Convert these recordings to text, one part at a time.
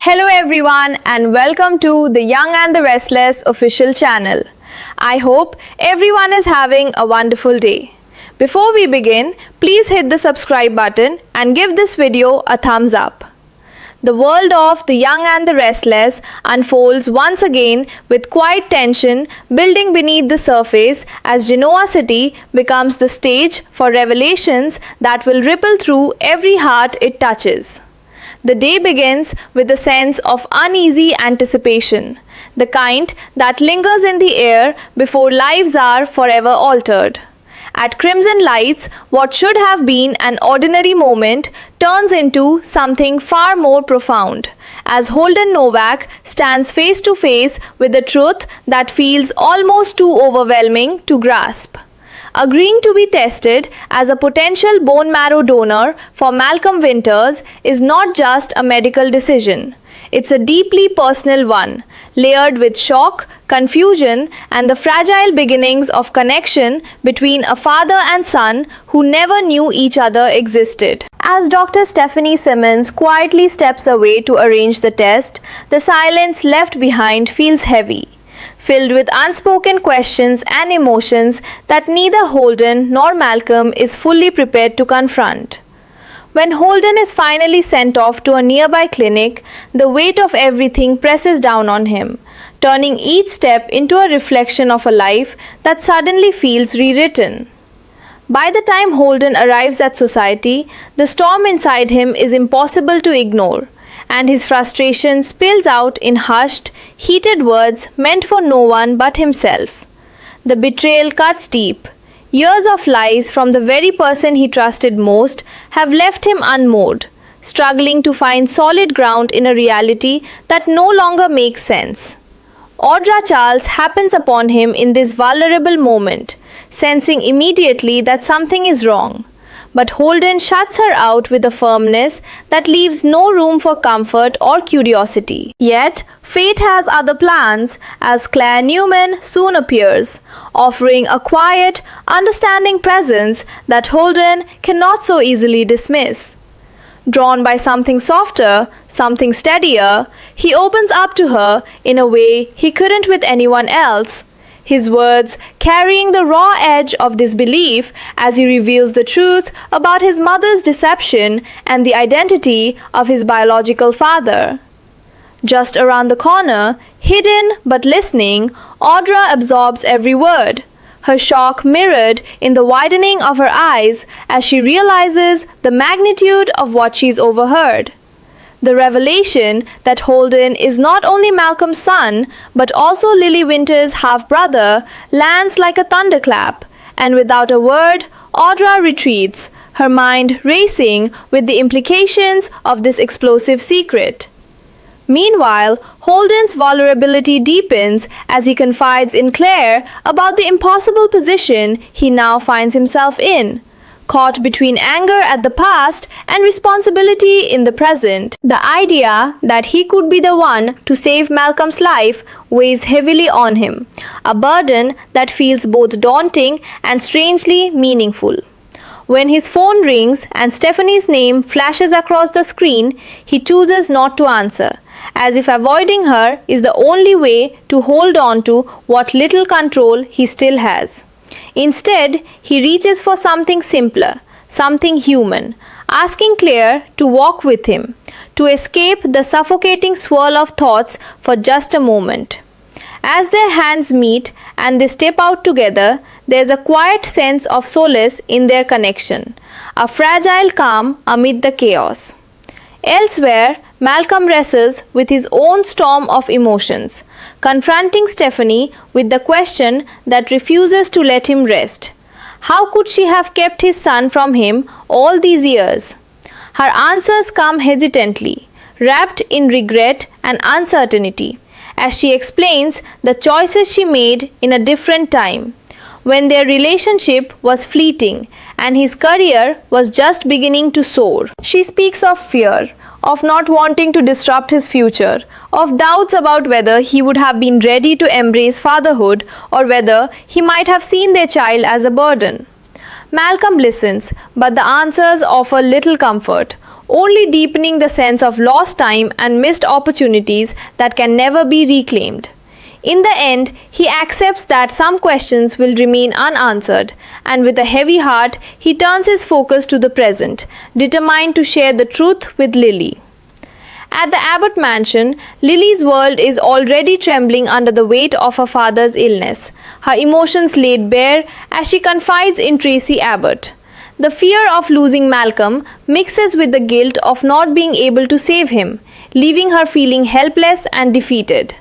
Hello everyone and welcome to the Young and the Restless official channel. I hope everyone is having a wonderful day. Before we begin, please hit the subscribe button and give this video a thumbs up. The world of the Young and the Restless unfolds once again with quiet tension building beneath the surface as Genoa City becomes the stage for revelations that will ripple through every heart it touches. The day begins with a sense of uneasy anticipation, the kind that lingers in the air before lives are forever altered. At Crimson Lights, what should have been an ordinary moment turns into something far more profound, as Holden Novak stands face to face with a truth that feels almost too overwhelming to grasp. Agreeing to be tested as a potential bone marrow donor for Malcolm Winters is not just a medical decision. It's a deeply personal one, layered with shock, confusion, and the fragile beginnings of connection between a father and son who never knew each other existed. As Dr. Stephanie Simmons quietly steps away to arrange the test, the silence left behind feels heavy, filled with unspoken questions and emotions that neither Holden nor Malcolm is fully prepared to confront. When Holden is finally sent off to a nearby clinic, the weight of everything presses down on him, turning each step into a reflection of a life that suddenly feels rewritten. By the time Holden arrives at society, the storm inside him is impossible to ignore, and his frustration spills out in hushed, heated words meant for no one but himself. The betrayal cuts deep. Years of lies from the very person he trusted most have left him unmoored, struggling to find solid ground in a reality that no longer makes sense. Audra Charles happens upon him in this vulnerable moment, sensing immediately that something is wrong. But Holden shuts her out with a firmness that leaves no room for comfort or curiosity. Yet, fate has other plans as Claire Newman soon appears, offering a quiet, understanding presence that Holden cannot so easily dismiss. Drawn by something softer, something steadier, he opens up to her in a way he couldn't with anyone else, his words carrying the raw edge of disbelief as he reveals the truth about his mother's deception and the identity of his biological father. Just around the corner, hidden but listening, Audra absorbs every word, her shock mirrored in the widening of her eyes as she realizes the magnitude of what she's overheard. The revelation that Holden is not only Malcolm's son, but also Lily Winter's half-brother, lands like a thunderclap, and without a word, Audra retreats, her mind racing with the implications of this explosive secret. Meanwhile, Holden's vulnerability deepens as he confides in Claire about the impossible position he now finds himself in, caught between anger at the past and responsibility in the present. The idea that he could be the one to save Malcolm's life weighs heavily on him, a burden that feels both daunting and strangely meaningful. When his phone rings and Stephanie's name flashes across the screen, he chooses not to answer, as if avoiding her is the only way to hold on to what little control he still has. Instead, he reaches for something simpler, something human, asking Claire to walk with him, to escape the suffocating swirl of thoughts for just a moment. As their hands meet and they step out together, there's a quiet sense of solace in their connection, a fragile calm amid the chaos. Elsewhere, Malcolm wrestles with his own storm of emotions, confronting Stephanie with the question that refuses to let him rest. How could she have kept his son from him all these years? Her answers come hesitantly, wrapped in regret and uncertainty, as she explains the choices she made in a different time, when their relationship was fleeting and his career was just beginning to soar. She speaks of fear, of not wanting to disrupt his future, of doubts about whether he would have been ready to embrace fatherhood or whether he might have seen their child as a burden. Malcolm listens, but the answers offer little comfort, only deepening the sense of lost time and missed opportunities that can never be reclaimed. In the end, he accepts that some questions will remain unanswered, and with a heavy heart, he turns his focus to the present, determined to share the truth with Lily. At the Abbott mansion, Lily's world is already trembling under the weight of her father's illness, her emotions laid bare as she confides in Tracy Abbott. The fear of losing Malcolm mixes with the guilt of not being able to save him, leaving her feeling helpless and defeated.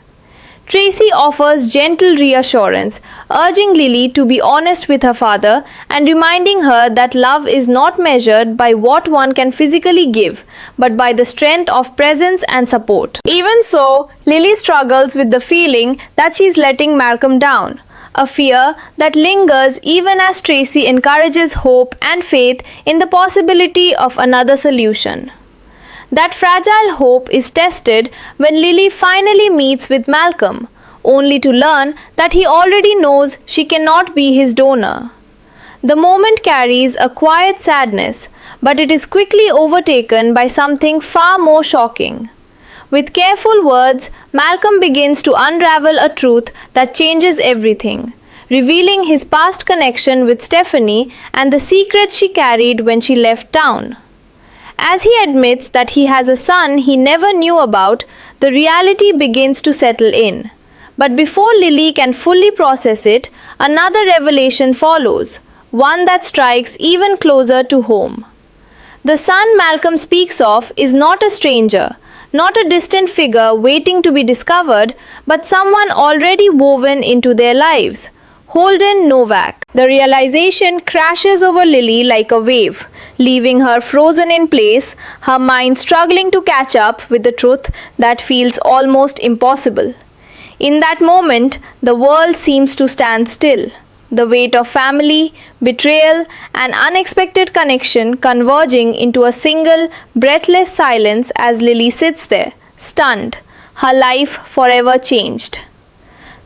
Tracy offers gentle reassurance, urging Lily to be honest with her father and reminding her that love is not measured by what one can physically give, but by the strength of presence and support. Even so, Lily struggles with the feeling that she is letting Malcolm down, a fear that lingers even as Tracy encourages hope and faith in the possibility of another solution. That fragile hope is tested when Lily finally meets with Malcolm, only to learn that he already knows she cannot be his donor. The moment carries a quiet sadness, but it is quickly overtaken by something far more shocking. With careful words, Malcolm begins to unravel a truth that changes everything, revealing his past connection with Stephanie and the secret she carried when she left town. As he admits that he has a son he never knew about, the reality begins to settle in. But before Lily can fully process it, another revelation follows, one that strikes even closer to home. The son Malcolm speaks of is not a stranger, not a distant figure waiting to be discovered, but someone already woven into their lives. Holden Novak. The realization crashes over Lily like a wave, leaving her frozen in place, her mind struggling to catch up with the truth that feels almost impossible. In that moment, the world seems to stand still, the weight of family, betrayal, and unexpected connection converging into a single, breathless silence as Lily sits there, stunned, her life forever changed.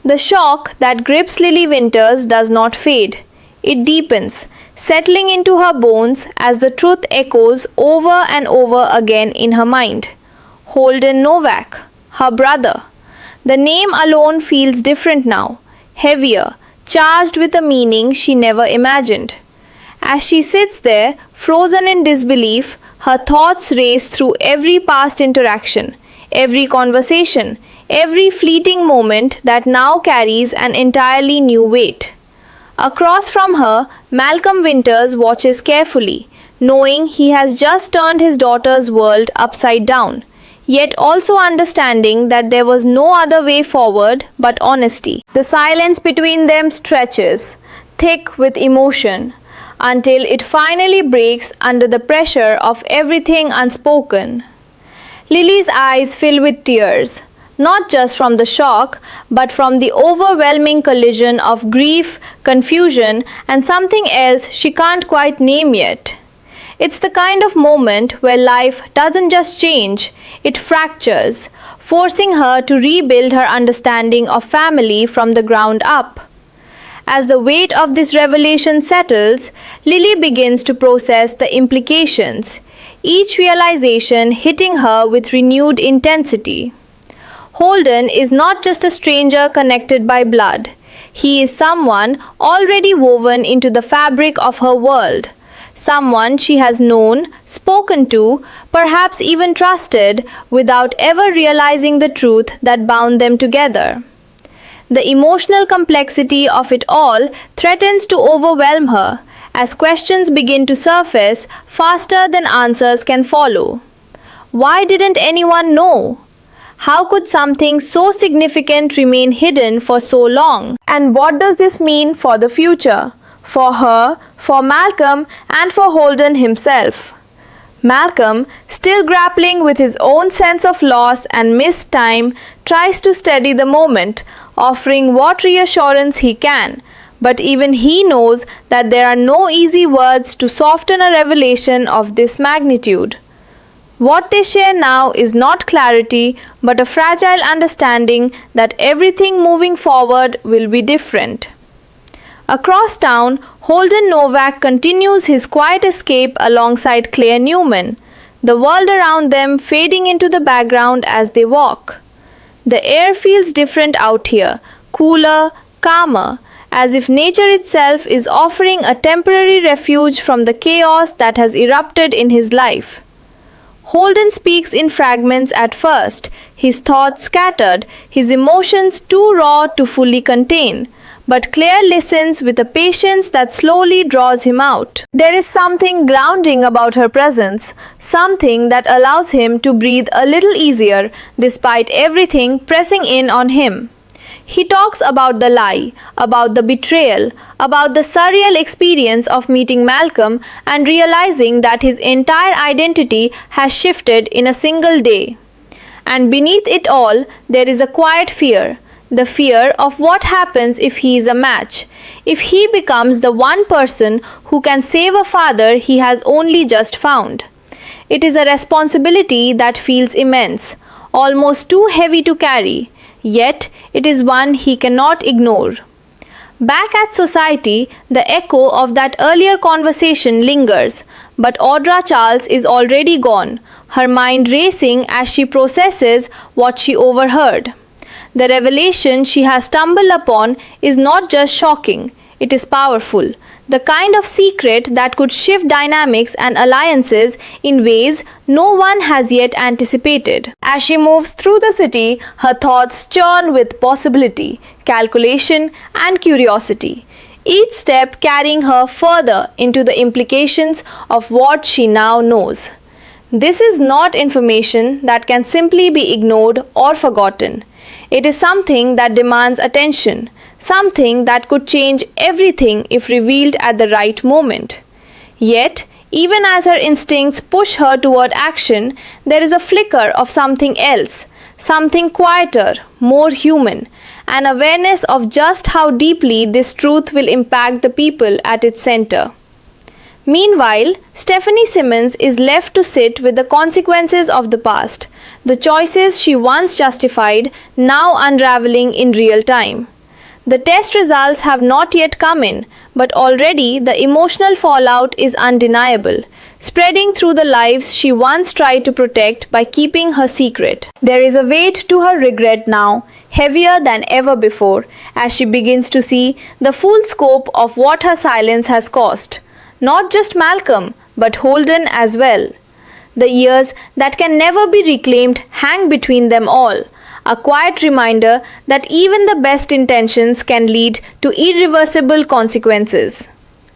The shock that grips Lily Winters does not fade. It deepens, settling into her bones as the truth echoes over and over again in her mind. Holden Novak, her brother. The name alone feels different now, heavier, charged with a meaning she never imagined. As she sits there, frozen in disbelief, her thoughts race through every past interaction, every conversation, every fleeting moment that now carries an entirely new weight. Across from her, Malcolm Winters watches carefully, knowing he has just turned his daughter's world upside down, yet also understanding that there was no other way forward but honesty. The silence between them stretches, thick with emotion, until it finally breaks under the pressure of everything unspoken. Lily's eyes fill with tears, not just from the shock, but from the overwhelming collision of grief, confusion, and something else she can't quite name yet. It's the kind of moment where life doesn't just change, it fractures, forcing her to rebuild her understanding of family from the ground up. As the weight of this revelation settles, Lily begins to process the implications, each realization hitting her with renewed intensity. Holden is not just a stranger connected by blood. He is someone already woven into the fabric of her world. Someone she has known, spoken to, perhaps even trusted, without ever realizing the truth that bound them together. The emotional complexity of it all threatens to overwhelm her, as questions begin to surface faster than answers can follow. Why didn't anyone know? How could something so significant remain hidden for so long? And what does this mean for the future? For her, for Malcolm, and for Holden himself. Malcolm, still grappling with his own sense of loss and missed time, tries to steady the moment, offering what reassurance he can. But even he knows that there are no easy words to soften a revelation of this magnitude. What they share now is not clarity, but a fragile understanding that everything moving forward will be different. Across town, Holden Novak continues his quiet escape alongside Claire Newman, the world around them fading into the background as they walk. The air feels different out here, cooler, calmer, as if nature itself is offering a temporary refuge from the chaos that has erupted in his life. Holden speaks in fragments at first, his thoughts scattered, his emotions too raw to fully contain. But Claire listens with a patience that slowly draws him out. There is something grounding about her presence, something that allows him to breathe a little easier despite everything pressing in on him. He talks about the lie, about the betrayal, about the surreal experience of meeting Malcolm and realizing that his entire identity has shifted in a single day. And beneath it all, there is a quiet fear. The fear of what happens if he is a match, if he becomes the one person who can save a father he has only just found. It is a responsibility that feels immense, almost too heavy to carry, yet it is one he cannot ignore. Back at society, the echo of that earlier conversation lingers, but Audra Charles is already gone, her mind racing as she processes what she overheard. The revelation she has stumbled upon is not just shocking, it is powerful. The kind of secret that could shift dynamics and alliances in ways no one has yet anticipated. As she moves through the city, her thoughts churn with possibility, calculation, and curiosity, each step carrying her further into the implications of what she now knows. This is not information that can simply be ignored or forgotten. It is something that demands attention, something that could change everything if revealed at the right moment. Yet, even as her instincts push her toward action, there is a flicker of something else, something quieter, more human, an awareness of just how deeply this truth will impact the people at its center. Meanwhile, Stephanie Simmons is left to sit with the consequences of the past, the choices she once justified now unraveling in real time. The test results have not yet come in, but already the emotional fallout is undeniable, spreading through the lives she once tried to protect by keeping her secret. There is a weight to her regret now, heavier than ever before, as she begins to see the full scope of what her silence has cost. Not just Malcolm, but Holden as well. The years that can never be reclaimed hang between them all, a quiet reminder that even the best intentions can lead to irreversible consequences.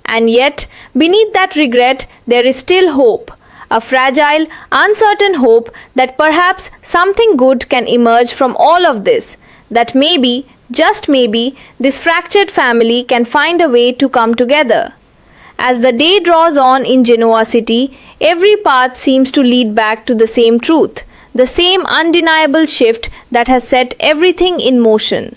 And yet, beneath that regret, there is still hope, a fragile, uncertain hope that perhaps something good can emerge from all of this, that maybe, just maybe, this fractured family can find a way to come together. As the day draws on in Genoa City, every path seems to lead back to the same truth, the same undeniable shift that has set everything in motion.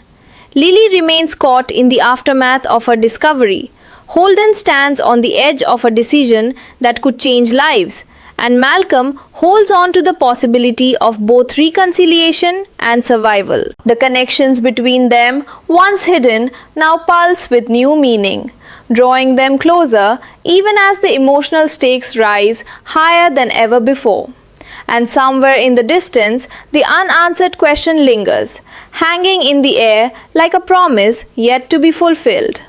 Lily remains caught in the aftermath of her discovery. Holden stands on the edge of a decision that could change lives, and Malcolm holds on to the possibility of both reconciliation and survival. The connections between them, once hidden, now pulse with new meaning, drawing them closer even as the emotional stakes rise higher than ever before. And somewhere in the distance, the unanswered question lingers, hanging in the air like a promise yet to be fulfilled.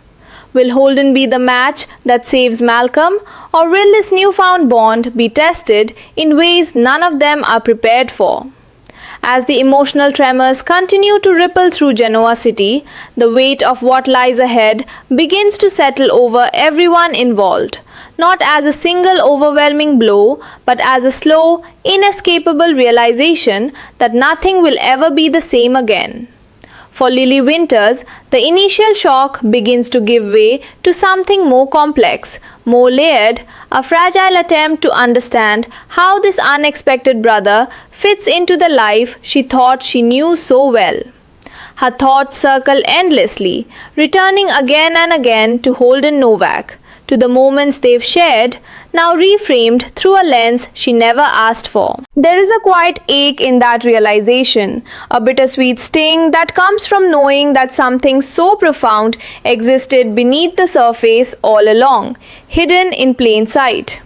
Will Holden be the match that saves Malcolm, or will this newfound bond be tested in ways none of them are prepared for? As the emotional tremors continue to ripple through Genoa City, the weight of what lies ahead begins to settle over everyone involved, not as a single overwhelming blow, but as a slow, inescapable realization that nothing will ever be the same again. For Lily Winters, the initial shock begins to give way to something more complex, more layered, a fragile attempt to understand how this unexpected brother fits into the life she thought she knew so well. Her thoughts circle endlessly, returning again and again to Holden Novak, to the moments they've shared, now reframed through a lens she never asked for. There is a quiet ache in that realization, a bittersweet sting that comes from knowing that something so profound existed beneath the surface all along, hidden in plain sight.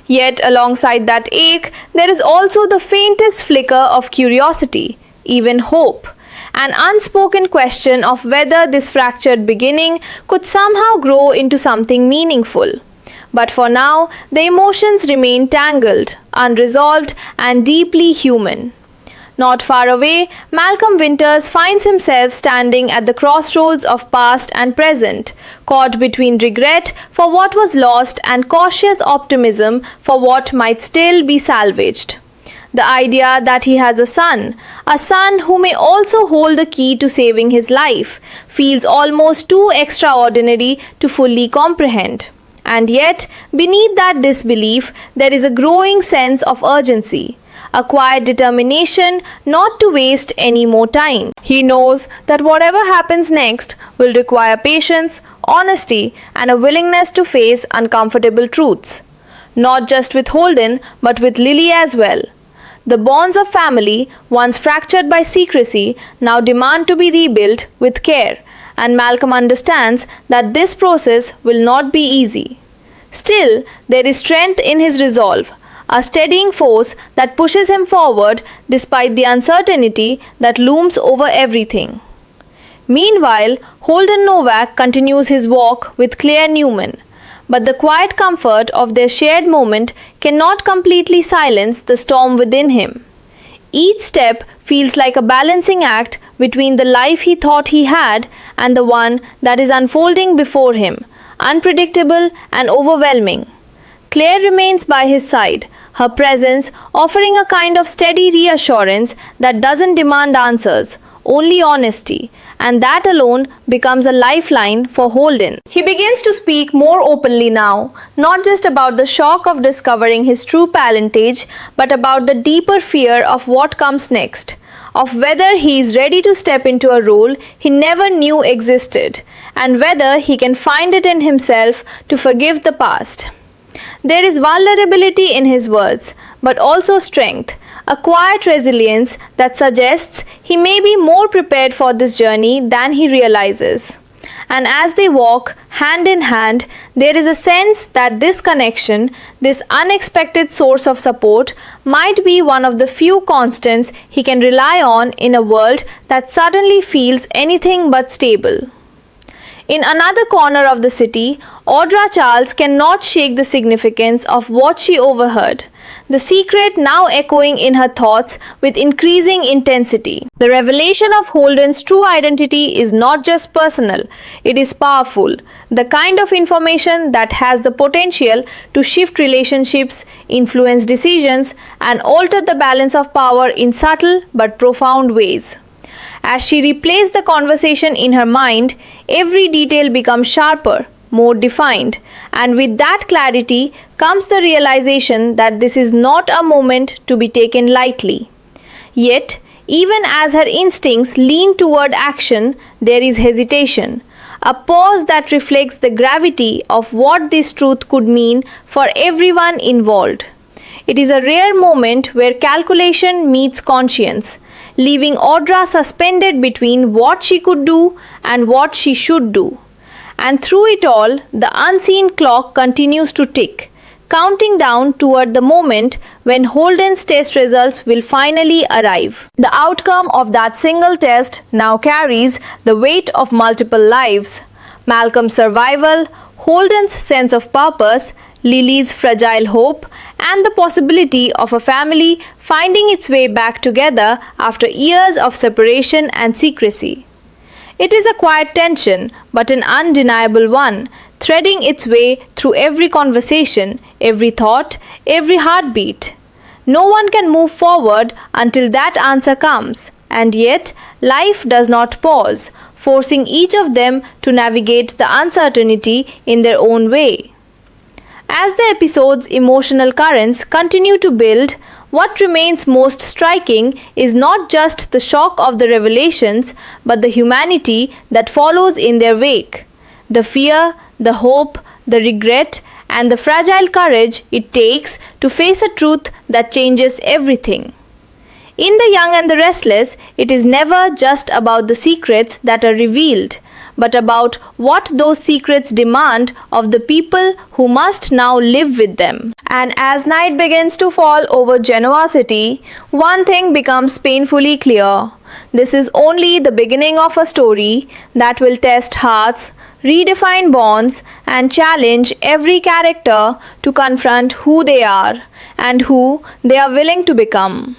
Yet, alongside that ache, there is also the faintest flicker of curiosity, even hope, an unspoken question of whether this fractured beginning could somehow grow into something meaningful. But for now, the emotions remain tangled, unresolved, and deeply human. Not far away, Malcolm Winters finds himself standing at the crossroads of past and present, caught between regret for what was lost and cautious optimism for what might still be salvaged. The idea that he has a son who may also hold the key to saving his life, feels almost too extraordinary to fully comprehend. And yet, beneath that disbelief, there is a growing sense of urgency, a quiet determination not to waste any more time. He knows that whatever happens next will require patience, honesty, and a willingness to face uncomfortable truths. Not just with Holden, but with Lily as well. The bonds of family, once fractured by secrecy, now demand to be rebuilt with care, and Malcolm understands that this process will not be easy. Still, there is strength in his resolve, a steadying force that pushes him forward despite the uncertainty that looms over everything. Meanwhile, Holden Novak continues his walk with Claire Newman, but the quiet comfort of their shared moment cannot completely silence the storm within him. Each step feels like a balancing act between the life he thought he had and the one that is unfolding before him, unpredictable and overwhelming. Claire remains by his side, her presence offering a kind of steady reassurance that doesn't demand answers, only honesty, and that alone becomes a lifeline for Holden. He begins to speak more openly now, not just about the shock of discovering his true parentage, but about the deeper fear of what comes next, of whether he is ready to step into a role he never knew existed, and whether he can find it in himself to forgive the past. There is vulnerability in his words, but also strength, a quiet resilience that suggests he may be more prepared for this journey than he realizes. And as they walk hand in hand, there is a sense that this connection, this unexpected source of support, might be one of the few constants he can rely on in a world that suddenly feels anything but stable. In another corner of the city, Audra Charles cannot shake the significance of what she overheard, the secret now echoing in her thoughts with increasing intensity. The revelation of Holden's true identity is not just personal, it is powerful, the kind of information that has the potential to shift relationships, influence decisions, and alter the balance of power in subtle but profound ways. As she replays the conversation in her mind, every detail becomes sharper, more defined, and with that clarity comes the realization that this is not a moment to be taken lightly. Yet, even as her instincts lean toward action, there is hesitation, a pause that reflects the gravity of what this truth could mean for everyone involved. It is a rare moment where calculation meets conscience, leaving Audra suspended between what she could do and what she should do. And through it all, the unseen clock continues to tick, counting down toward the moment when Holden's test results will finally arrive. The outcome of that single test now carries the weight of multiple lives. Malcolm's survival, Holden's sense of purpose, Lily's fragile hope, and the possibility of a family finding its way back together after years of separation and secrecy. It is a quiet tension, but an undeniable one, threading its way through every conversation, every thought, every heartbeat. No one can move forward until that answer comes, and yet life does not pause, forcing each of them to navigate the uncertainty in their own way. As the episode's emotional currents continue to build, what remains most striking is not just the shock of the revelations, but the humanity that follows in their wake. The fear, the hope, the regret, and the fragile courage it takes to face a truth that changes everything. In The Young and the Restless, it is never just about the secrets that are revealed, but about what those secrets demand of the people who must now live with them. And as night begins to fall over Genoa city, one thing becomes painfully clear. This is only the beginning of a story that will test hearts, redefine bonds, and challenge every character to confront who they are and who they are willing to become.